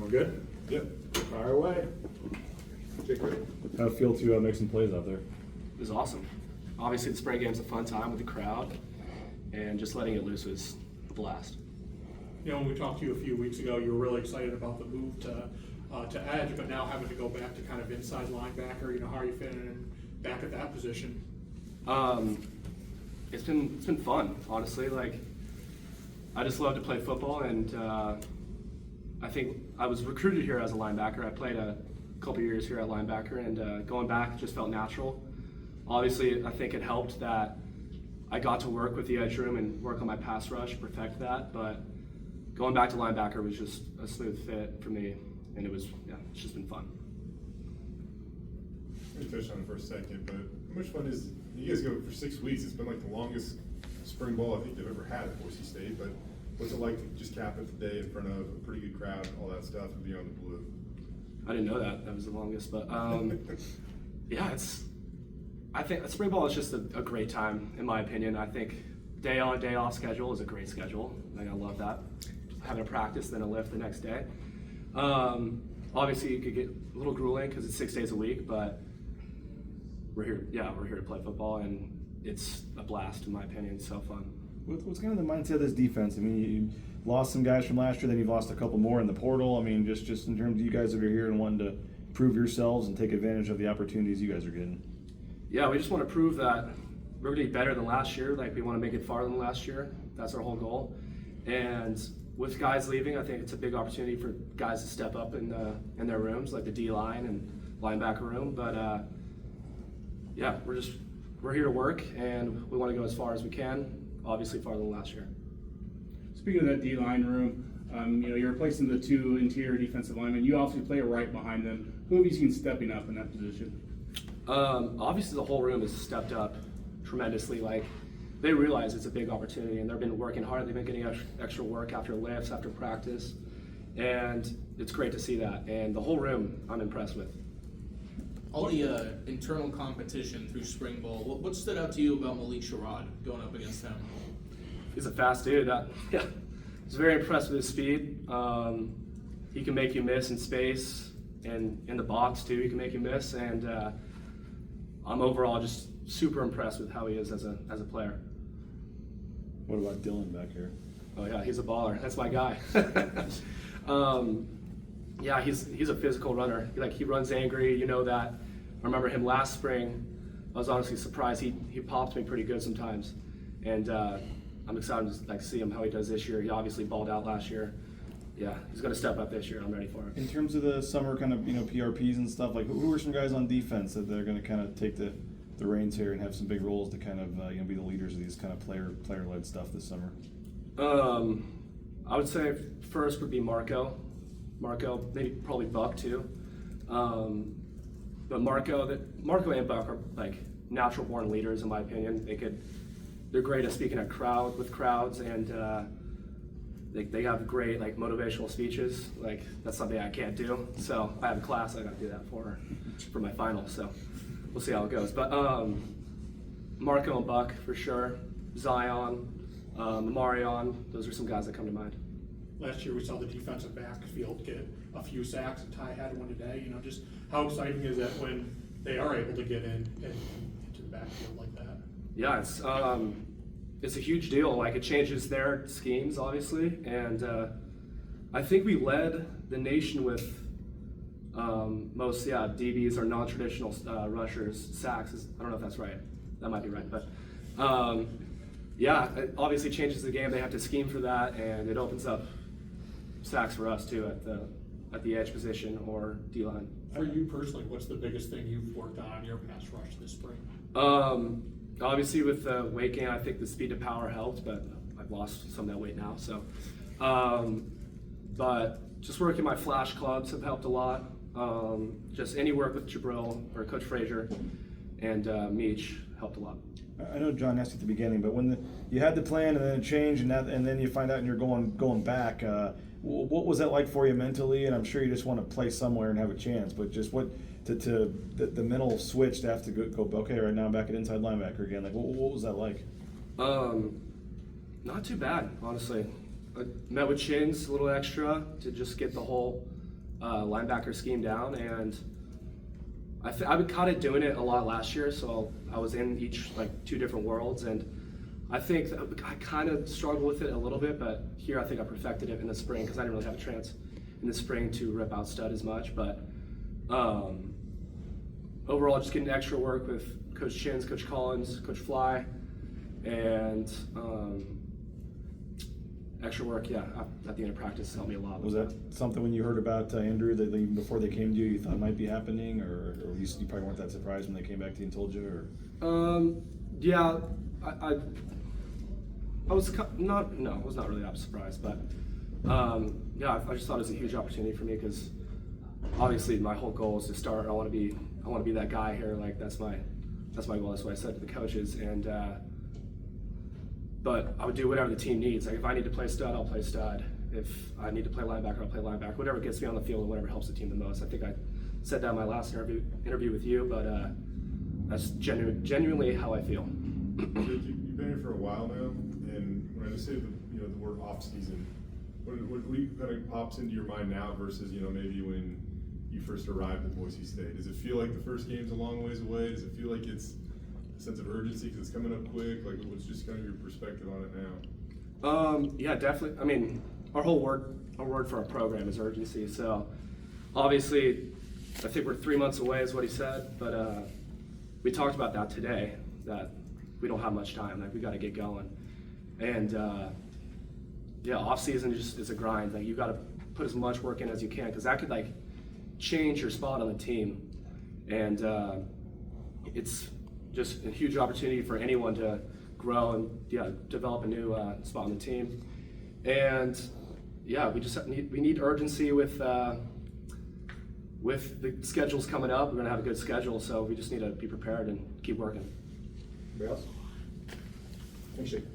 All good? Yep. Fire away. Jacob. How it feel to make some plays out there? It was awesome. Obviously, the spring game's a fun time with the crowd, and just letting it loose was a blast. You know, when we talked to you a few weeks ago, you were really excited about the move to edge, but now having to go back to kind of inside linebacker. You know, how are you feeling back at that position? It's been fun, honestly. Like, I just love to play football, and I think I was recruited here as a linebacker. I played a couple years here at linebacker, and going back just felt natural. Obviously, I think it helped that I got to work with the edge room and work on my pass rush, perfect that. But going back to linebacker was just a smooth fit for me, and it's just been fun. We touched on it for a second, but how much fun is you guys go for 6 weeks? It's been like the longest spring ball I think they've ever had at Boise State. But what's it like to just cap it today in front of a pretty good crowd, all that stuff, and be on the blue? I didn't know that was the longest, but yeah, I think spring ball is just a great time, in my opinion. I think day on, day off schedule is a great schedule. Like, I love that. Having a practice, then a lift the next day. Obviously, you could get a little grueling because it's 6 days a week, but we're here to play football, and it's a blast, in my opinion. It's so fun. What's kind of the mindset of this defense? I mean, you lost some guys from last year, then you've lost a couple more in the portal. I mean, just in terms of you guys that are here and wanting to prove yourselves and take advantage of the opportunities you guys are getting. Yeah, we just want to prove that we're going to be better than last year. Like, we want to make it farther than last year. That's our whole goal. And with guys leaving, I think it's a big opportunity for guys to step up in their rooms, like the D-line and linebacker room. But yeah, we're here to work, and we want to go as far as we can. Obviously, farther than last year. Speaking of that D-line room, you're replacing the two interior defensive linemen. You obviously play right behind them. Who have you seen stepping up in that position? Obviously, the whole room has stepped up tremendously. Like, they realize it's a big opportunity, and they've been working hard. They've been getting extra work after lifts, after practice, and it's great to see that. And the whole room, I'm impressed with. All the internal competition through spring ball, what stood out to you about Malik Sherrod going up against him? He's a fast dude. I was very impressed with his speed. He can make you miss in space, and in the box too, he can make you miss. And I'm overall just super impressed with how he is as a player. What about Dylan back here? Oh yeah, he's a baller. That's my guy. Yeah, he's a physical runner. He runs angry. You know that. I remember him last spring. I was honestly surprised. He popped me pretty good sometimes, and I'm excited to see him how he does this year. He obviously balled out last year. Yeah, he's going to step up this year. I'm ready for it. In terms of the summer kind of PRPs and stuff, like who are some guys on defense that they're going to kind of take the reins here and have some big roles to kind of be the leaders of these kind of player-led stuff this summer? I would say first would be Marco, maybe probably Buck too. But Marco and Buck are like natural-born leaders, in my opinion. They're great at speaking with crowds, and they have great motivational speeches. Like, that's something I can't do. So I have a class I got to do that for my final. So we'll see how it goes. But Marco and Buck for sure. Zion, Marion, those are some guys that come to mind. Last year we saw the defensive backfield get a few sacks, and Ty had one today. Just how exciting is that when they are able to get into the backfield like that? Yeah, it's a huge deal. Like, it changes their schemes, obviously, and I think we led the nation with most DBs or non-traditional rushers sacks. I don't know if that's right. That might be right, but it obviously changes the game. They have to scheme for that, and it opens up sacks for us too at the edge position or D-line. For you personally, what's the biggest thing you've worked on your pass rush this spring? Obviously, with the weight gain, I think the speed to power helped, but I've lost some of that weight now. So, but just working my flash clubs have helped a lot. Just any work with Jabril or Coach Frazier and Meach helped a lot. I know John asked you at the beginning, but when you had the plan and then it changed, and then you find out and you're going back, what was that like for you mentally? And I'm sure you just want to play somewhere and have a chance, but just the mental switch to have to go okay, right now I'm back at inside linebacker again. Like, what was that like? Not too bad, honestly. I met with Chins a little extra to just get the whole linebacker scheme down, and I've been kind of doing it a lot last year, so I was in each, like, 2 different worlds, and I think that I kind of struggled with it a little bit, but here I think I perfected it in the spring because I didn't really have a chance in the spring to rip out stud as much. But overall, just getting extra work with Coach Chins, Coach Collins, Coach Fly, and extra work, at the end of practice helped me a lot. Was that something when you heard about Andrew that even before they came to you thought might be happening, or you probably weren't that surprised when they came back to you and told you? Or Yeah, I was not really that surprised, but I just thought it was a huge opportunity for me because obviously my whole goal is to start. I want to be that guy here. Like that's my goal. That's what I said to the coaches, and but I would do whatever the team needs. Like if I need to play stud, I'll play stud. If I need to play linebacker, I'll play linebacker. Whatever gets me on the field and whatever helps the team the most. I think I said that in my last interview with you, but that's genuinely how I feel. You've been here for a while now, and when I just say the word off season, what kind of pops into your mind now versus maybe when you first arrived at Boise State? Does it feel like the first game's a long ways away? Does it feel like it's a sense of urgency because it's coming up quick? Like, what's just kind of your perspective on it now? Yeah, definitely. I mean, our word for our program is urgency. So obviously, I think we're 3 months away, is what he said. But we talked about that today. That we don't have much time. Like we got to get going. And off season just is a grind. Like you got to put as much work in as you can because that could like change your spot on the team. And it's just a huge opportunity for anyone to grow and develop a new spot on the team. And we need urgency with the schedules coming up. We're gonna have a good schedule, so we just need to be prepared and keep working. Anybody else? Thanks, Jake.